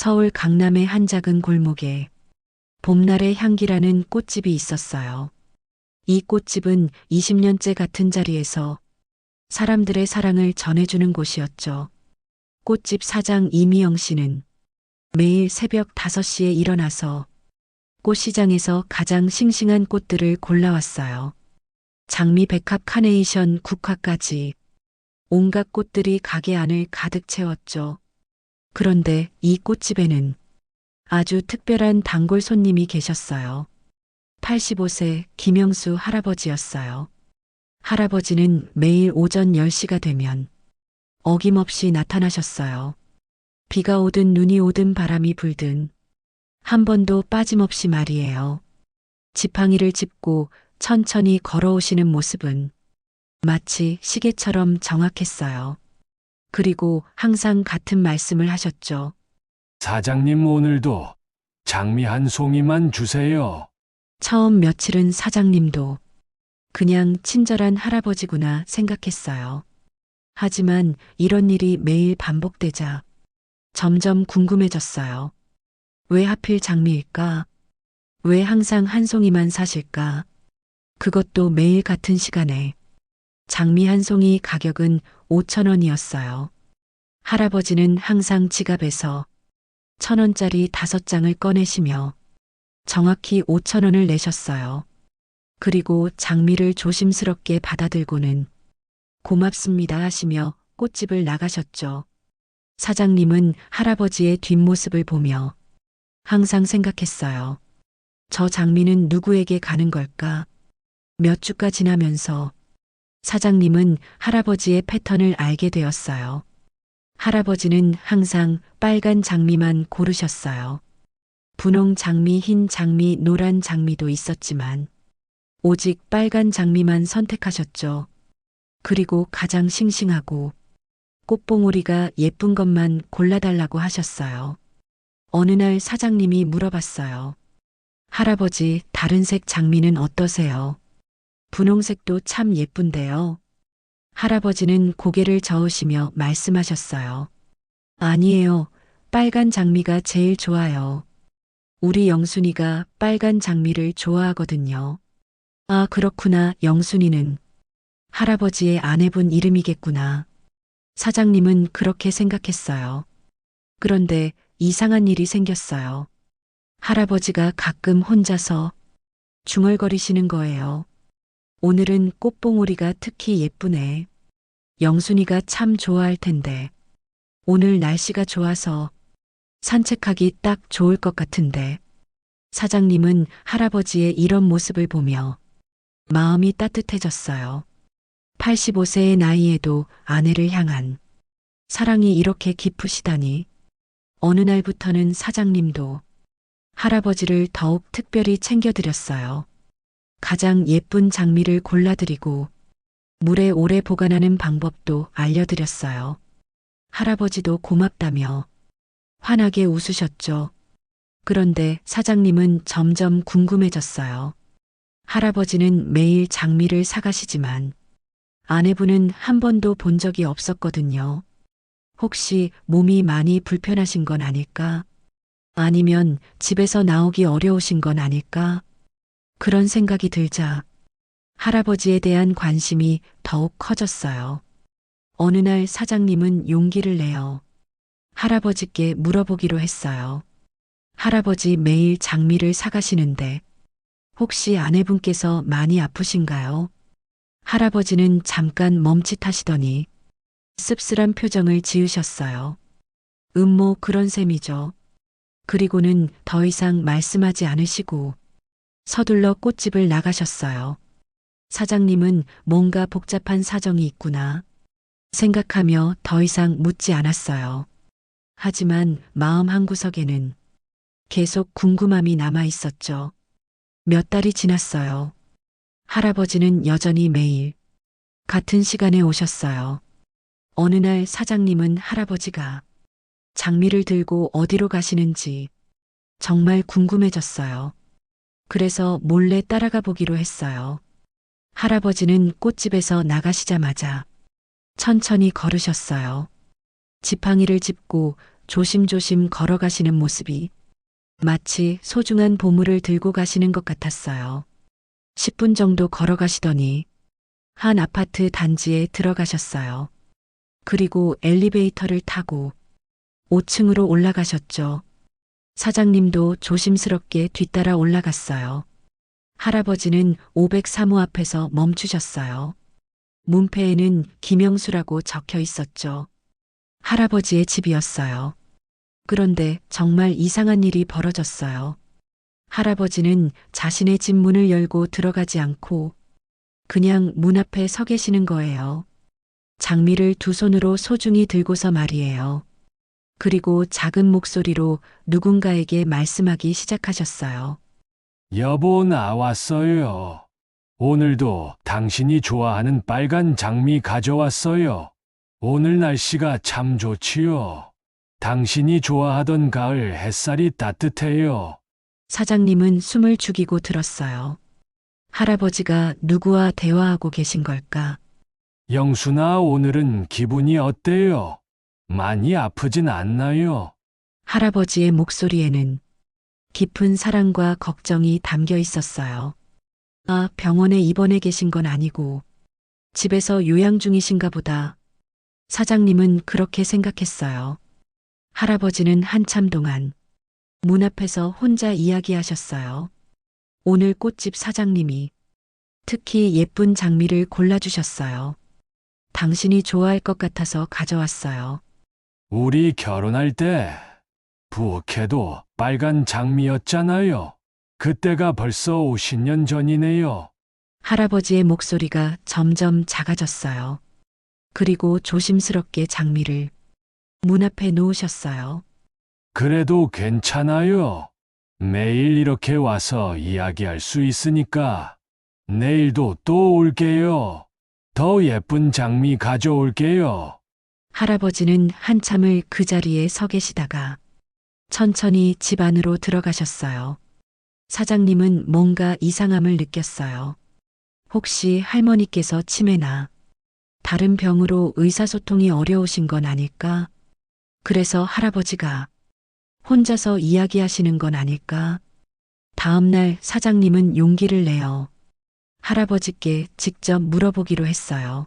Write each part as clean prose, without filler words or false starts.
서울 강남의 한 작은 골목에 봄날의 향기라는 꽃집이 있었어요. 이 꽃집은 20년째 같은 자리에서 사람들의 사랑을 전해주는 곳이었죠. 꽃집 사장 이미영 씨는 매일 새벽 5시에 일어나서 꽃시장에서 가장 싱싱한 꽃들을 골라왔어요. 장미, 백합, 카네이션, 국화까지 온갖 꽃들이 가게 안을 가득 채웠죠. 그런데 이 꽃집에는 아주 특별한 단골 손님이 계셨어요. 85세 김영수 할아버지였어요. 할아버지는 매일 오전 10시가 되면 어김없이 나타나셨어요. 비가 오든 눈이 오든 바람이 불든 한 번도 빠짐없이 말이에요. 지팡이를 짚고 천천히 걸어오시는 모습은 마치 시계처럼 정확했어요. 그리고 항상 같은 말씀을 하셨죠. 사장님 오늘도 장미 한 송이만 주세요. 처음 며칠은 사장님도 그냥 친절한 할아버지구나 생각했어요. 하지만 이런 일이 매일 반복되자 점점 궁금해졌어요. 왜 하필 장미일까? 왜 항상 한 송이만 사실까? 그것도 매일 같은 시간에. 장미 한 송이 가격은 5,000원이었어요. 할아버지는 항상 지갑에서 1,000원짜리 5장을 꺼내시며 정확히 5,000원을 내셨어요. 그리고 장미를 조심스럽게 받아들고는 고맙습니다 하시며 꽃집을 나가셨죠. 사장님은 할아버지의 뒷모습을 보며 항상 생각했어요. 저 장미는 누구에게 가는 걸까? 몇 주가 지나면서 사장님은 할아버지의 패턴을 알게 되었어요. 할아버지는 항상 빨간 장미만 고르셨어요. 분홍 장미, 흰 장미, 노란 장미도 있었지만 오직 빨간 장미만 선택하셨죠. 그리고 가장 싱싱하고 꽃봉오리가 예쁜 것만 골라달라고 하셨어요. 어느 날 사장님이 물어봤어요. 할아버지, 다른 색 장미는 어떠세요? 분홍색도 참 예쁜데요. 할아버지는 고개를 저으시며 말씀하셨어요. 아니에요. 빨간 장미가 제일 좋아요. 우리 영순이가 빨간 장미를 좋아하거든요. 아, 그렇구나. 영순이는 할아버지의 아내분 이름이겠구나. 사장님은 그렇게 생각했어요. 그런데 이상한 일이 생겼어요. 할아버지가 가끔 혼자서 중얼거리시는 거예요. 오늘은 꽃봉오리가 특히 예쁘네. 영순이가 참 좋아할 텐데. 오늘 날씨가 좋아서 산책하기 딱 좋을 것 같은데. 사장님은 할아버지의 이런 모습을 보며 마음이 따뜻해졌어요. 85세의 나이에도 아내를 향한 사랑이 이렇게 깊으시다니. 어느 날부터는 사장님도 할아버지를 더욱 특별히 챙겨드렸어요. 가장 예쁜 장미를 골라드리고 물에 오래 보관하는 방법도 알려드렸어요. 할아버지도 고맙다며 환하게 웃으셨죠. 그런데 사장님은 점점 궁금해졌어요. 할아버지는 매일 장미를 사가시지만 아내분은 한 번도 본 적이 없었거든요. 혹시 몸이 많이 불편하신 건 아닐까? 아니면 집에서 나오기 어려우신 건 아닐까? 그런 생각이 들자 할아버지에 대한 관심이 더욱 커졌어요. 어느 날 사장님은 용기를 내어 할아버지께 물어보기로 했어요. 할아버지 매일 장미를 사가시는데 혹시 아내분께서 많이 아프신가요? 할아버지는 잠깐 멈칫하시더니 씁쓸한 표정을 지으셨어요. 뭐 그런 셈이죠. 그리고는 더 이상 말씀하지 않으시고 서둘러 꽃집을 나가셨어요. 사장님은 뭔가 복잡한 사정이 있구나 생각하며 더 이상 묻지 않았어요. 하지만 마음 한구석에는 계속 궁금함이 남아 있었죠. 몇 달이 지났어요. 할아버지는 여전히 매일 같은 시간에 오셨어요. 어느 날 사장님은 할아버지가 장미를 들고 어디로 가시는지 정말 궁금해졌어요. 그래서 몰래 따라가 보기로 했어요. 할아버지는 꽃집에서 나가시자마자 천천히 걸으셨어요. 지팡이를 짚고 조심조심 걸어가시는 모습이 마치 소중한 보물을 들고 가시는 것 같았어요. 10분 정도 걸어가시더니 한 아파트 단지에 들어가셨어요. 그리고 엘리베이터를 타고 5층으로 올라가셨죠. 사장님도 조심스럽게 뒤따라 올라갔어요. 할아버지는 503호 앞에서 멈추셨어요. 문패에는 김영수라고 적혀 있었죠. 할아버지의 집이었어요. 그런데 정말 이상한 일이 벌어졌어요. 할아버지는 자신의 집 문을 열고 들어가지 않고 그냥 문 앞에 서 계시는 거예요. 장미를 두 손으로 소중히 들고서 말이에요. 그리고 작은 목소리로 누군가에게 말씀하기 시작하셨어요. 여보, 나왔어요. 오늘도 당신이 좋아하는 빨간 장미 가져왔어요. 오늘 날씨가 참 좋지요. 당신이 좋아하던 가을 햇살이 따뜻해요. 사장님은 숨을 죽이고 들었어요. 할아버지가 누구와 대화하고 계신 걸까? 영순아, 오늘은 기분이 어때요? 많이 아프진 않나요? 할아버지의 목소리에는 깊은 사랑과 걱정이 담겨 있었어요. 아, 병원에 입원해 계신 건 아니고 집에서 요양 중이신가 보다. 사장님은 그렇게 생각했어요. 할아버지는 한참 동안 문 앞에서 혼자 이야기하셨어요. 오늘 꽃집 사장님이 특히 예쁜 장미를 골라주셨어요. 당신이 좋아할 것 같아서 가져왔어요. 우리 결혼할 때 부케도 빨간 장미였잖아요. 그때가 벌써 50년 전이네요. 할아버지의 목소리가 점점 작아졌어요. 그리고 조심스럽게 장미를 문 앞에 놓으셨어요. 그래도 괜찮아요. 매일 이렇게 와서 이야기할 수 있으니까 내일도 또 올게요. 더 예쁜 장미 가져올게요. 할아버지는 한참을 그 자리에 서 계시다가 천천히 집 안으로 들어가셨어요. 사장님은 뭔가 이상함을 느꼈어요. 혹시 할머니께서 치매나 다른 병으로 의사소통이 어려우신 건 아닐까? 그래서 할아버지가 혼자서 이야기하시는 건 아닐까? 다음날 사장님은 용기를 내어 할아버지께 직접 물어보기로 했어요.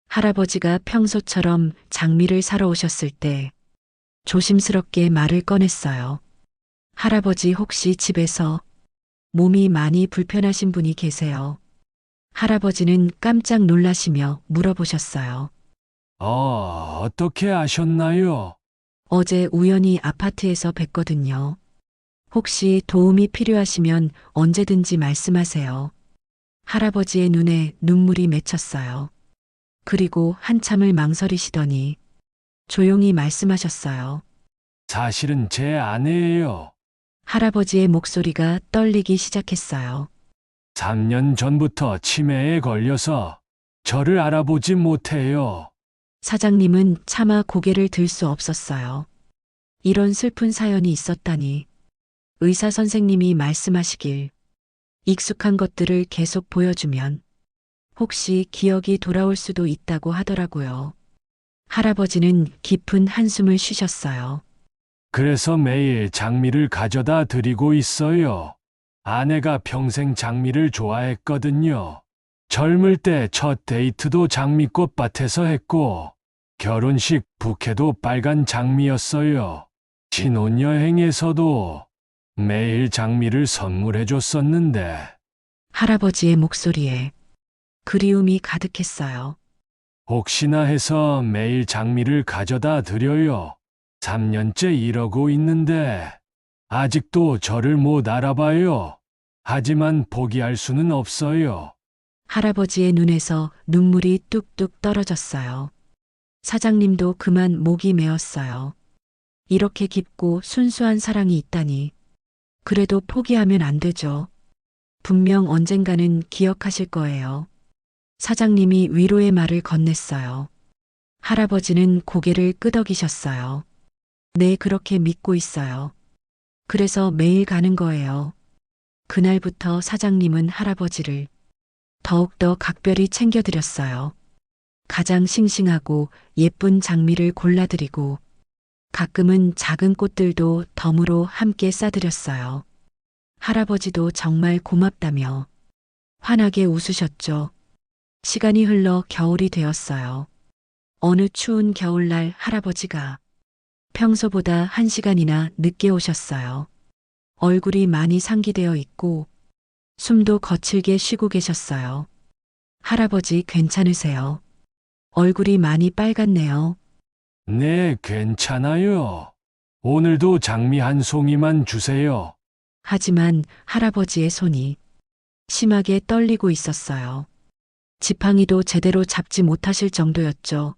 할아버지가 평소처럼 장미를 사러 오셨을 때 조심스럽게 말을 꺼냈어요. 할아버지, 혹시 집에서 몸이 많이 불편하신 분이 계세요? 할아버지는 깜짝 놀라시며 물어보셨어요. 어떻게 아셨나요? 어제 우연히 아파트에서 뵀거든요. 혹시 도움이 필요하시면 언제든지 말씀하세요. 할아버지의 눈에 눈물이 맺혔어요. 그리고 한참을 망설이시더니 조용히 말씀하셨어요. 사실은 제 아내예요. 할아버지의 목소리가 떨리기 시작했어요. 3년 전부터 치매에 걸려서 저를 알아보지 못해요. 사장님은 차마 고개를 들 수 없었어요. 이런 슬픈 사연이 있었다니. 의사 선생님이 말씀하시길 익숙한 것들을 계속 보여주면 혹시 기억이 돌아올 수도 있다고 하더라고요. 할아버지는 깊은 한숨을 쉬셨어요. 그래서 매일 장미를 가져다 드리고 있어요. 아내가 평생 장미를 좋아했거든요. 젊을 때 첫 데이트도 장미꽃밭에서 했고, 결혼식 부케도 빨간 장미였어요. 신혼여행에서도 매일 장미를 선물해 줬었는데, 할아버지의 목소리에 그리움이 가득했어요. 혹시나 해서 매일 장미를 가져다 드려요. 3년째 이러고 있는데, 아직도 저를 못 알아봐요. 하지만 포기할 수는 없어요. 할아버지의 눈에서 눈물이 뚝뚝 떨어졌어요. 사장님도 그만 목이 메었어요. 이렇게 깊고 순수한 사랑이 있다니. 그래도 포기하면 안 되죠. 분명 언젠가는 기억하실 거예요. 사장님이 위로의 말을 건넸어요. 할아버지는 고개를 끄덕이셨어요. 네, 그렇게 믿고 있어요. 그래서 매일 가는 거예요. 그날부터 사장님은 할아버지를 더욱더 각별히 챙겨드렸어요. 가장 싱싱하고 예쁜 장미를 골라드리고 가끔은 작은 꽃들도 덤으로 함께 싸드렸어요. 할아버지도 정말 고맙다며 환하게 웃으셨죠. 시간이 흘러 겨울이 되었어요. 어느 추운 겨울날 할아버지가 평소보다 1시간이나 늦게 오셨어요. 얼굴이 많이 상기되어 있고 숨도 거칠게 쉬고 계셨어요. 할아버지 괜찮으세요? 얼굴이 많이 빨갛네요. 네, 괜찮아요. 오늘도 장미 한 송이만 주세요. 하지만 할아버지의 손이 심하게 떨리고 있었어요. 지팡이도 제대로 잡지 못하실 정도였죠.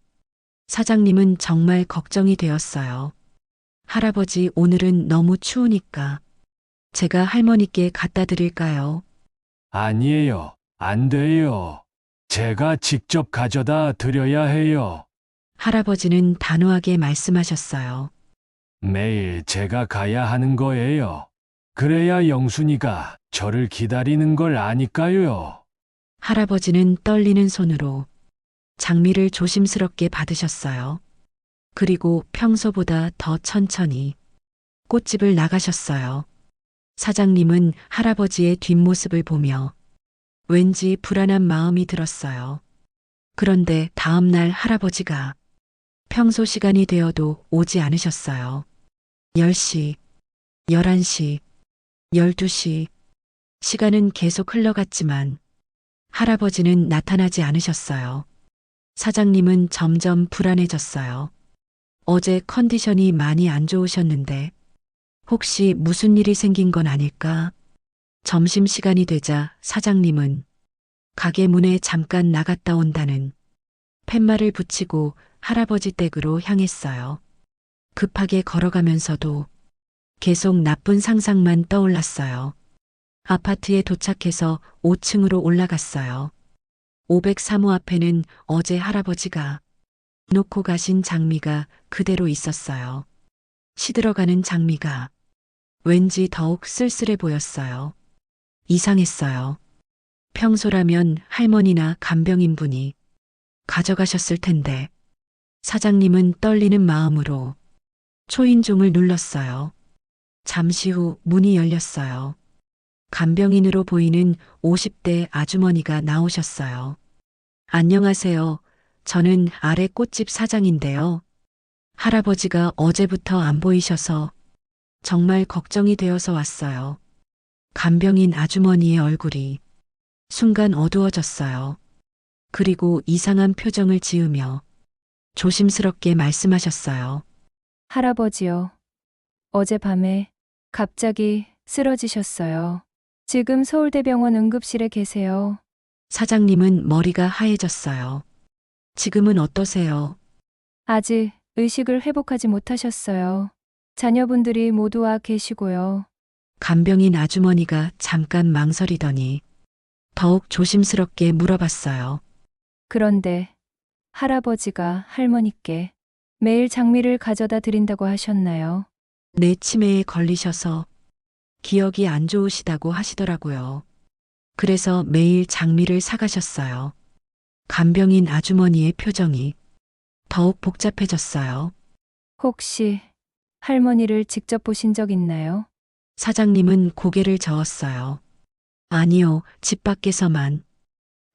사장님은 정말 걱정이 되었어요. 할아버지 오늘은 너무 추우니까 제가 할머니께 갖다 드릴까요? 아니에요. 안 돼요. 제가 직접 가져다 드려야 해요. 할아버지는 단호하게 말씀하셨어요. 매일 제가 가야 하는 거예요. 그래야 영순이가 저를 기다리는 걸 아니까요. 할아버지는 떨리는 손으로 장미를 조심스럽게 받으셨어요. 그리고 평소보다 더 천천히 꽃집을 나가셨어요. 사장님은 할아버지의 뒷모습을 보며 왠지 불안한 마음이 들었어요. 그런데 다음 날 할아버지가 평소 시간이 되어도 오지 않으셨어요. 10시, 11시, 12시. 시간은 계속 흘러갔지만 할아버지는 나타나지 않으셨어요. 사장님은 점점 불안해졌어요. 어제 컨디션이 많이 안 좋으셨는데 혹시 무슨 일이 생긴 건 아닐까? 점심시간이 되자 사장님은 가게 문에 잠깐 나갔다 온다는 팻말을 붙이고 할아버지 댁으로 향했어요. 급하게 걸어가면서도 계속 나쁜 상상만 떠올랐어요. 아파트에 도착해서 5층으로 올라갔어요. 503호 앞에는 어제 할아버지가 놓고 가신 장미가 그대로 있었어요. 시들어가는 장미가 왠지 더욱 쓸쓸해 보였어요. 이상했어요. 평소라면 할머니나 간병인분이 가져가셨을 텐데 사장님은 떨리는 마음으로 초인종을 눌렀어요. 잠시 후 문이 열렸어요. 간병인으로 보이는 50대 아주머니가 나오셨어요. 안녕하세요. 저는 아래 꽃집 사장인데요. 할아버지가 어제부터 안 보이셔서 정말 걱정이 되어서 왔어요. 간병인 아주머니의 얼굴이 순간 어두워졌어요. 그리고 이상한 표정을 지으며 조심스럽게 말씀하셨어요. 할아버지요. 어젯밤에 갑자기 쓰러지셨어요. 지금 서울대병원 응급실에 계세요. 사장님은 머리가 하얘졌어요. 지금은 어떠세요? 아직 의식을 회복하지 못하셨어요. 자녀분들이 모두 와 계시고요. 간병인 아주머니가 잠깐 망설이더니 더욱 조심스럽게 물어봤어요. 그런데 할아버지가 할머니께 매일 장미를 가져다 드린다고 하셨나요? 내 치매에 걸리셔서 기억이 안 좋으시다고 하시더라고요. 그래서 매일 장미를 사가셨어요. 간병인 아주머니의 표정이 더욱 복잡해졌어요. 혹시 할머니를 직접 보신 적 있나요? 사장님은 고개를 저었어요. 아니요, 집 밖에서만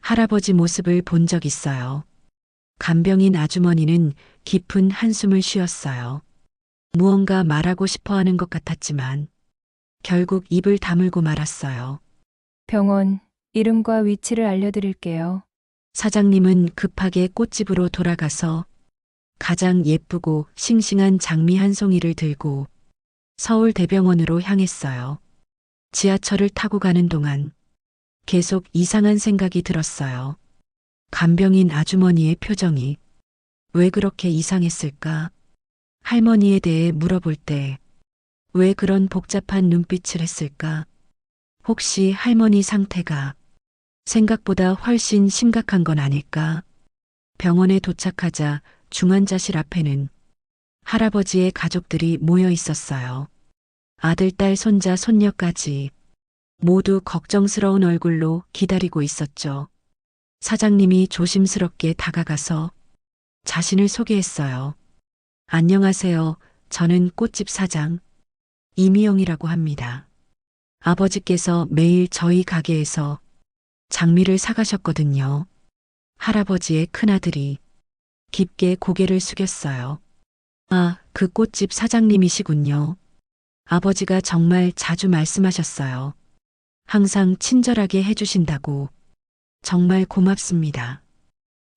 할아버지 모습을 본 적 있어요. 간병인 아주머니는 깊은 한숨을 쉬었어요. 무언가 말하고 싶어 하는 것 같았지만 결국 입을 다물고 말았어요. 병원 이름과 위치를 알려드릴게요. 사장님은 급하게 꽃집으로 돌아가서 가장 예쁘고 싱싱한 장미 한 송이를 들고 서울대병원으로 향했어요. 지하철을 타고 가는 동안 계속 이상한 생각이 들었어요. 간병인 아주머니의 표정이 왜 그렇게 이상했을까? 할머니에 대해 물어볼 때 왜 그런 복잡한 눈빛을 했을까? 혹시 할머니 상태가 생각보다 훨씬 심각한 건 아닐까? 병원에 도착하자 중환자실 앞에는 할아버지의 가족들이 모여 있었어요. 아들, 딸, 손자, 손녀까지 모두 걱정스러운 얼굴로 기다리고 있었죠. 사장님이 조심스럽게 다가가서 자신을 소개했어요. 안녕하세요. 저는 꽃집 사장 이미영이라고 합니다. 아버지께서 매일 저희 가게에서 장미를 사가셨거든요. 할아버지의 큰아들이 깊게 고개를 숙였어요. 아, 그 꽃집 사장님이시군요. 아버지가 정말 자주 말씀하셨어요. 항상 친절하게 해주신다고. 정말 고맙습니다.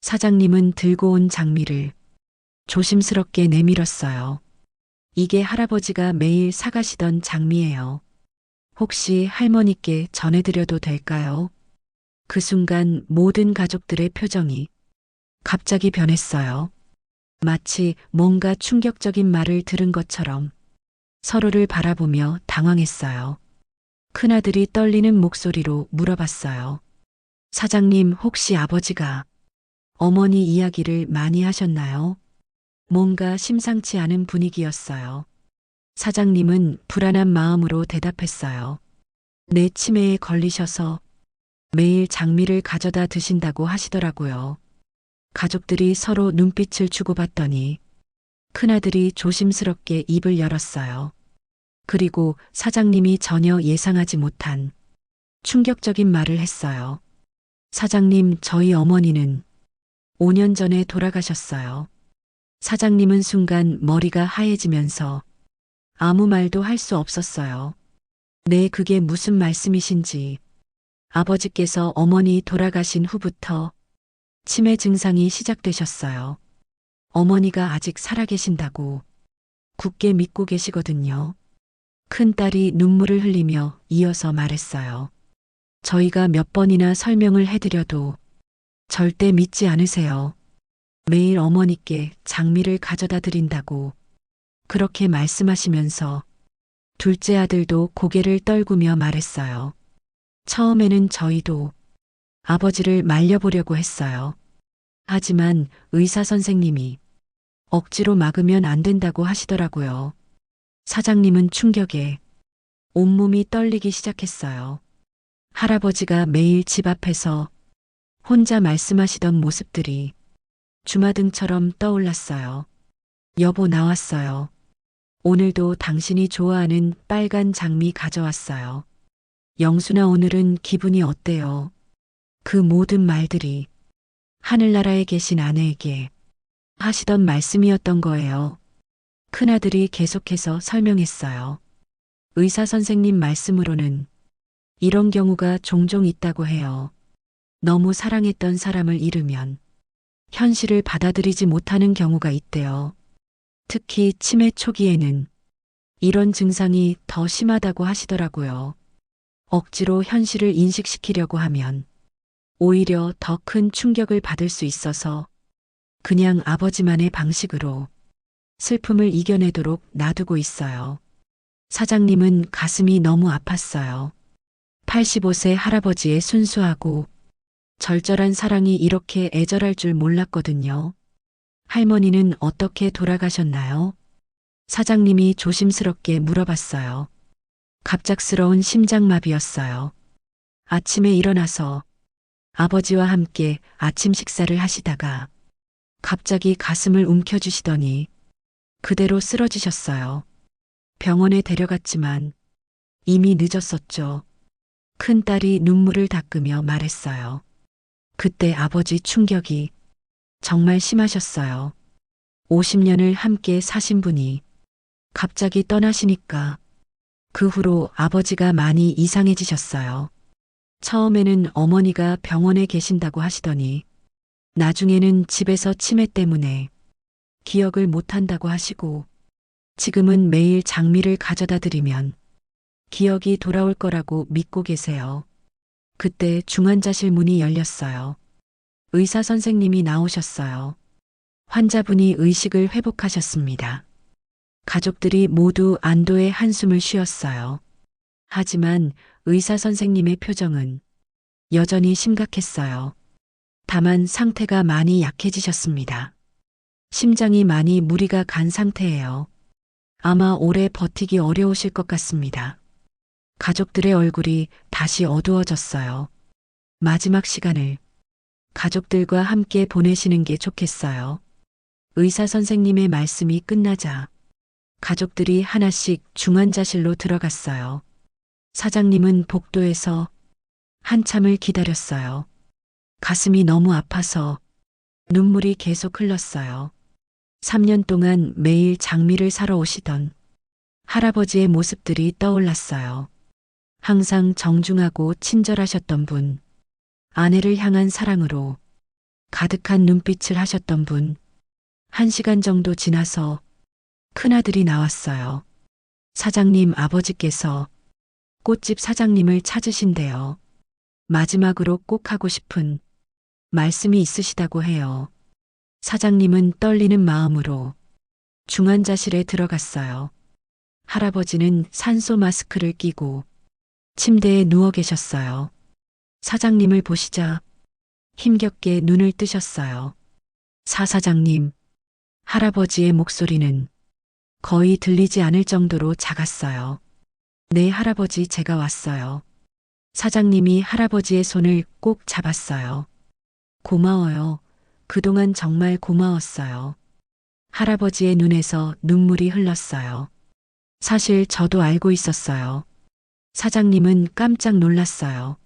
사장님은 들고 온 장미를 조심스럽게 내밀었어요. 이게 할아버지가 매일 사가시던 장미예요. 혹시 할머니께 전해드려도 될까요? 그 순간 모든 가족들의 표정이 갑자기 변했어요. 마치 뭔가 충격적인 말을 들은 것처럼 서로를 바라보며 당황했어요. 큰아들이 떨리는 목소리로 물어봤어요. 사장님, 혹시 아버지가 어머니 이야기를 많이 하셨나요? 뭔가 심상치 않은 분위기였어요. 사장님은 불안한 마음으로 대답했어요. 내 치매에 걸리셔서 매일 장미를 가져다 드신다고 하시더라고요. 가족들이 서로 눈빛을 주고받더니 큰아들이 조심스럽게 입을 열었어요. 그리고 사장님이 전혀 예상하지 못한 충격적인 말을 했어요. 사장님, 저희 어머니는 5년 전에 돌아가셨어요. 사장님은 순간 머리가 하얘지면서 아무 말도 할 수 없었어요. 네, 그게 무슨 말씀이신지. 아버지께서 어머니 돌아가신 후부터 치매 증상이 시작되셨어요. 어머니가 아직 살아계신다고 굳게 믿고 계시거든요. 큰딸이 눈물을 흘리며 이어서 말했어요. 저희가 몇 번이나 설명을 해드려도 절대 믿지 않으세요. 매일 어머니께 장미를 가져다 드린다고 그렇게 말씀하시면서 둘째 아들도 고개를 떨구며 말했어요. 처음에는 저희도 아버지를 말려보려고 했어요. 하지만 의사 선생님이 억지로 막으면 안 된다고 하시더라고요. 사장님은 충격에 온몸이 떨리기 시작했어요. 할아버지가 매일 집 앞에서 혼자 말씀하시던 모습들이 주마등처럼 떠올랐어요. 여보, 나왔어요. 오늘도 당신이 좋아하는 빨간 장미 가져왔어요. 영순아, 오늘은 기분이 어때요? 그 모든 말들이 하늘나라에 계신 아내에게 하시던 말씀이었던 거예요. 큰아들이 계속해서 설명했어요. 의사 선생님 말씀으로는 이런 경우가 종종 있다고 해요. 너무 사랑했던 사람을 잃으면 현실을 받아들이지 못하는 경우가 있대요. 특히 치매 초기에는 이런 증상이 더 심하다고 하시더라고요. 억지로 현실을 인식시키려고 하면 오히려 더 큰 충격을 받을 수 있어서 그냥 아버지만의 방식으로 슬픔을 이겨내도록 놔두고 있어요. 사장님은 가슴이 너무 아팠어요. 85세 할아버지의 순수하고 절절한 사랑이 이렇게 애절할 줄 몰랐거든요. 할머니는 어떻게 돌아가셨나요? 사장님이 조심스럽게 물어봤어요. 갑작스러운 심장마비였어요. 아침에 일어나서 아버지와 함께 아침 식사를 하시다가 갑자기 가슴을 움켜쥐시더니 그대로 쓰러지셨어요. 병원에 데려갔지만 이미 늦었었죠. 큰딸이 눈물을 닦으며 말했어요. 그때 아버지 충격이 정말 심하셨어요. 50년을 함께 사신 분이 갑자기 떠나시니까 그 후로 아버지가 많이 이상해지셨어요. 처음에는 어머니가 병원에 계신다고 하시더니 나중에는 집에서 치매 때문에 기억을 못한다고 하시고 지금은 매일 장미를 가져다 드리면 기억이 돌아올 거라고 믿고 계세요. 그때 중환자실 문이 열렸어요. 의사 선생님이 나오셨어요. 환자분이 의식을 회복하셨습니다. 가족들이 모두 안도의 한숨을 쉬었어요. 하지만 의사 선생님의 표정은 여전히 심각했어요. 다만 상태가 많이 약해지셨습니다. 심장이 많이 무리가 간 상태예요. 아마 오래 버티기 어려우실 것 같습니다. 가족들의 얼굴이 다시 어두워졌어요. 마지막 시간을 가족들과 함께 보내시는 게 좋겠어요. 의사 선생님의 말씀이 끝나자 가족들이 하나씩 중환자실로 들어갔어요. 사장님은 복도에서 한참을 기다렸어요. 가슴이 너무 아파서 눈물이 계속 흘렀어요. 3년 동안 매일 장미를 사러 오시던 할아버지의 모습들이 떠올랐어요. 항상 정중하고 친절하셨던 분, 아내를 향한 사랑으로 가득한 눈빛을 하셨던 분. 1시간 정도 지나서 큰아들이 나왔어요. 사장님 아버지께서 꽃집 사장님을 찾으신대요. 마지막으로 꼭 하고 싶은 말씀이 있으시다고 해요. 사장님은 떨리는 마음으로 중환자실에 들어갔어요. 할아버지는 산소 마스크를 끼고 침대에 누워 계셨어요. 사장님을 보시자 힘겹게 눈을 뜨셨어요. 사 사장님, 할아버지의 목소리는 거의 들리지 않을 정도로 작았어요. 네, 할아버지, 제가 왔어요. 사장님이 할아버지의 손을 꼭 잡았어요. 고마워요. 그동안 정말 고마웠어요. 할아버지의 눈에서 눈물이 흘렀어요. 사실 저도 알고 있었어요. 사장님은 깜짝 놀랐어요.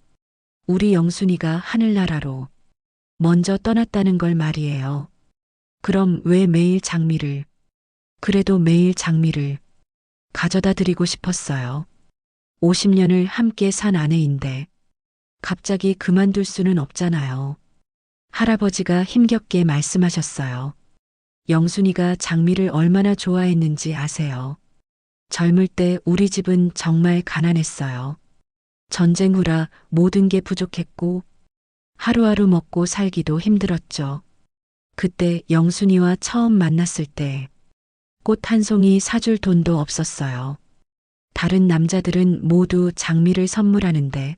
우리 영순이가 하늘나라로 먼저 떠났다는 걸 말이에요. 그럼 왜 매일 장미를, 그래도 매일 장미를 가져다 드리고 싶었어요. 50년을 함께 산 아내인데 갑자기 그만둘 수는 없잖아요. 할아버지가 힘겹게 말씀하셨어요. 영순이가 장미를 얼마나 좋아했는지 아세요? 젊을 때 우리 집은 정말 가난했어요. 전쟁 후라 모든 게 부족했고 하루하루 먹고 살기도 힘들었죠. 그때 영순이와 처음 만났을 때 꽃 한 송이 사줄 돈도 없었어요. 다른 남자들은 모두 장미를 선물하는데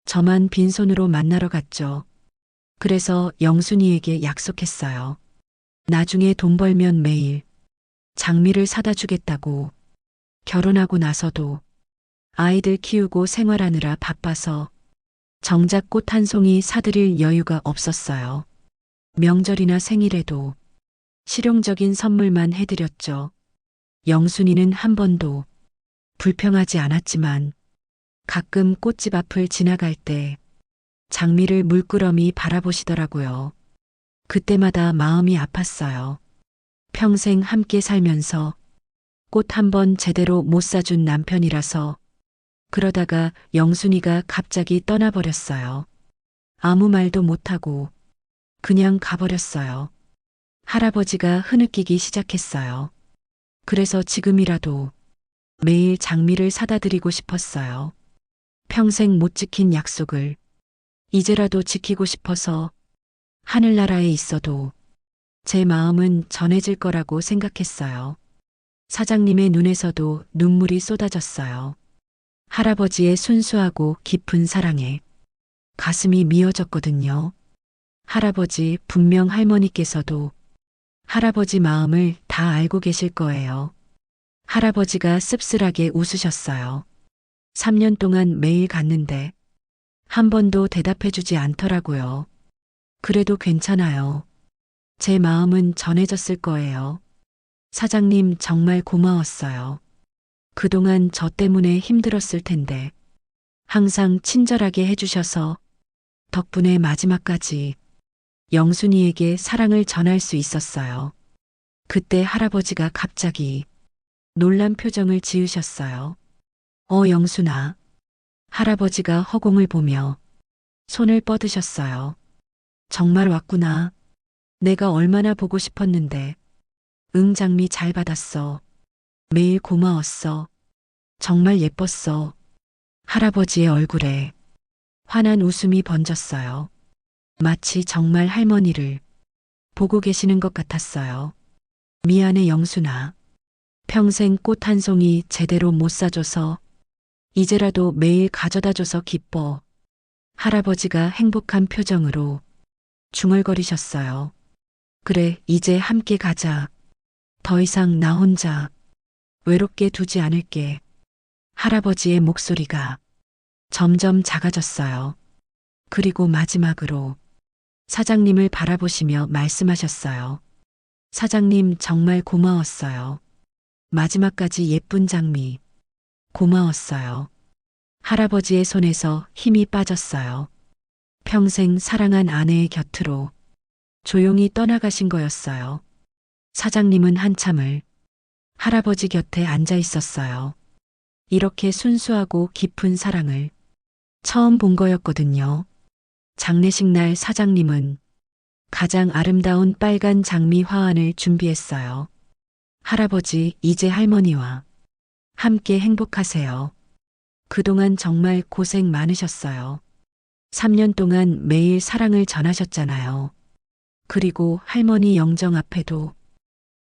저만 빈손으로 만나러 갔죠. 그래서 영순이에게 약속했어요. 나중에 돈 벌면 매일 장미를 사다 주겠다고. 결혼하고 나서도 아이들 키우고 생활하느라 바빠서 정작 꽃 한 송이 사드릴 여유가 없었어요. 명절이나 생일에도 실용적인 선물만 해드렸죠. 영순이는 한 번도 불평하지 않았지만 가끔 꽃집 앞을 지나갈 때 장미를 물끄러미 바라보시더라고요. 그때마다 마음이 아팠어요. 평생 함께 살면서 꽃 한 번 제대로 못 사준 남편이라서. 그러다가 영순이가 갑자기 떠나버렸어요. 아무 말도 못하고 그냥 가버렸어요. 할아버지가 흐느끼기 시작했어요. 그래서 지금이라도 매일 장미를 사다 드리고 싶었어요. 평생 못 지킨 약속을 이제라도 지키고 싶어서. 하늘나라에 있어도 제 마음은 전해질 거라고 생각했어요. 사장님의 눈에서도 눈물이 쏟아졌어요. 할아버지의 순수하고 깊은 사랑에 가슴이 미어졌거든요. 할아버지, 분명 할머니께서도 할아버지 마음을 다 알고 계실 거예요. 할아버지가 씁쓸하게 웃으셨어요. 3년 동안 매일 갔는데 한 번도 대답해주지 않더라고요. 그래도 괜찮아요. 제 마음은 전해졌을 거예요. 사장님 정말 고마웠어요. 그동안 저 때문에 힘들었을 텐데 항상 친절하게 해주셔서 덕분에 마지막까지 영순이에게 사랑을 전할 수 있었어요. 그때 할아버지가 갑자기 놀란 표정을 지으셨어요. 영순아. 할아버지가 허공을 보며 손을 뻗으셨어요. 정말 왔구나. 내가 얼마나 보고 싶었는데. 응, 장미 잘 받았어. 매일 고마웠어. 정말 예뻤어. 할아버지의 얼굴에 환한 웃음이 번졌어요. 마치 정말 할머니를 보고 계시는 것 같았어요. 미안해, 영순아. 평생 꽃 한 송이 제대로 못 사줘서. 이제라도 매일 가져다줘서 기뻐. 할아버지가 행복한 표정으로 중얼거리셨어요. 그래, 이제 함께 가자. 더 이상 나 혼자 외롭게 두지 않을게. 할아버지의 목소리가 점점 작아졌어요. 그리고 마지막으로 사장님을 바라보시며 말씀하셨어요. 사장님 정말 고마웠어요. 마지막까지 예쁜 장미. 고마웠어요. 할아버지의 손에서 힘이 빠졌어요. 평생 사랑한 아내의 곁으로 조용히 떠나가신 거였어요. 사장님은 한참을 할아버지 곁에 앉아 있었어요. 이렇게 순수하고 깊은 사랑을 처음 본 거였거든요. 장례식 날 사장님은 가장 아름다운 빨간 장미 화환을 준비했어요. 할아버지, 이제 할머니와 함께 행복하세요. 그동안 정말 고생 많으셨어요. 3년 동안 매일 사랑을 전하셨잖아요. 그리고 할머니 영정 앞에도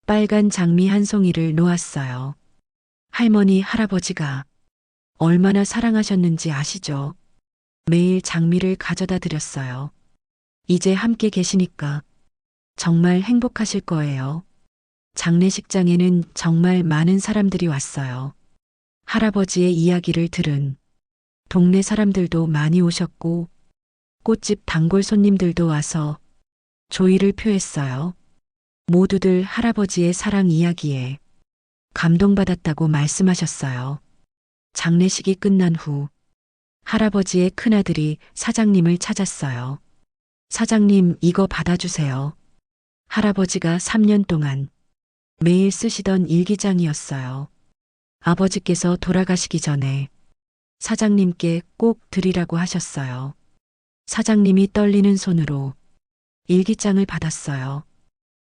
빨간 장미 한 송이를 놓았어요. 할머니, 할아버지가 얼마나 사랑하셨는지 아시죠? 매일 장미를 가져다 드렸어요. 이제 함께 계시니까 정말 행복하실 거예요. 장례식장에는 정말 많은 사람들이 왔어요. 할아버지의 이야기를 들은 동네 사람들도 많이 오셨고 꽃집 단골 손님들도 와서 조의를 표했어요. 모두들 할아버지의 사랑 이야기에 감동받았다고 말씀하셨어요. 장례식이 끝난 후 할아버지의 큰아들이 사장님을 찾았어요. 사장님, 이거 받아주세요. 할아버지가 3년 동안 매일 쓰시던 일기장이었어요. 아버지께서 돌아가시기 전에 사장님께 꼭 드리라고 하셨어요. 사장님이 떨리는 손으로 일기장을 받았어요.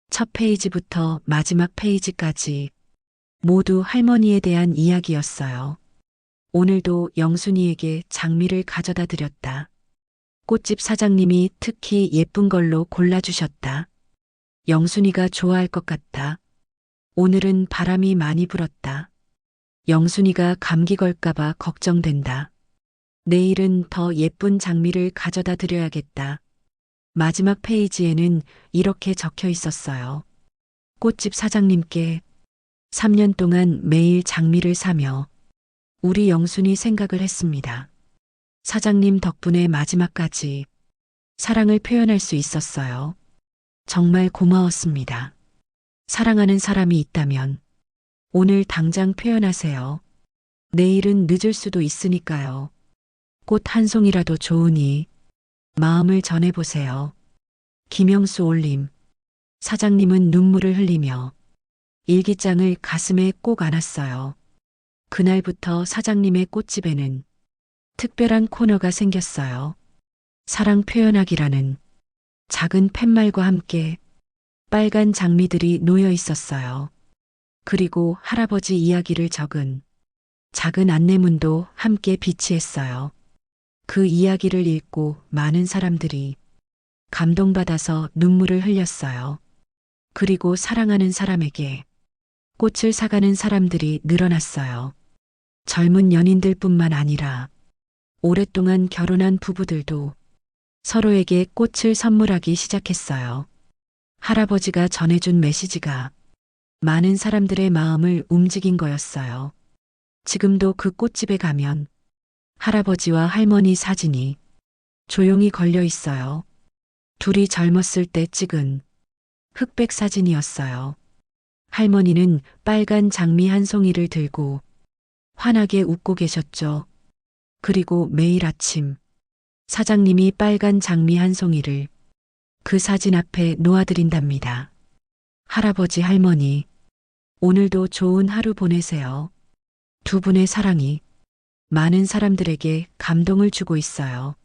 첫 페이지부터 마지막 페이지까지 모두 할머니에 대한 이야기였어요. 오늘도 영순이에게 장미를 가져다 드렸다. 꽃집 사장님이 특히 예쁜 걸로 골라주셨다. 영순이가 좋아할 것 같다. 오늘은 바람이 많이 불었다. 영순이가 감기 걸까봐 걱정된다. 내일은 더 예쁜 장미를 가져다 드려야겠다. 마지막 페이지에는 이렇게 적혀 있었어요. 꽃집 사장님께 3년 동안 매일 장미를 사며 우리 영순이 생각을 했습니다. 사장님 덕분에 마지막까지 사랑을 표현할 수 있었어요. 정말 고마웠습니다. 사랑하는 사람이 있다면 오늘 당장 표현하세요. 내일은 늦을 수도 있으니까요. 꽃 한 송이라도 좋으니 마음을 전해보세요. 김영수 올림. 사장님은 눈물을 흘리며 일기장을 가슴에 꼭 안았어요. 그날부터 사장님의 꽃집에는 특별한 코너가 생겼어요. 사랑 표현하기라는 작은 팻말과 함께 빨간 장미들이 놓여 있었어요. 그리고 할아버지 이야기를 적은 작은 안내문도 함께 비치했어요. 그 이야기를 읽고 많은 사람들이 감동받아서 눈물을 흘렸어요. 그리고 사랑하는 사람에게 꽃을 사가는 사람들이 늘어났어요. 젊은 연인들뿐만 아니라 오랫동안 결혼한 부부들도 서로에게 꽃을 선물하기 시작했어요. 할아버지가 전해준 메시지가 많은 사람들의 마음을 움직인 거였어요. 지금도 그 꽃집에 가면 할아버지와 할머니 사진이 조용히 걸려 있어요. 둘이 젊었을 때 찍은 흑백 사진이었어요. 할머니는 빨간 장미 한 송이를 들고 환하게 웃고 계셨죠. 그리고 매일 아침 사장님이 빨간 장미 한 송이를 그 사진 앞에 놓아드린답니다. 할아버지, 할머니, 오늘도 좋은 하루 보내세요. 두 분의 사랑이 많은 사람들에게 감동을 주고 있어요.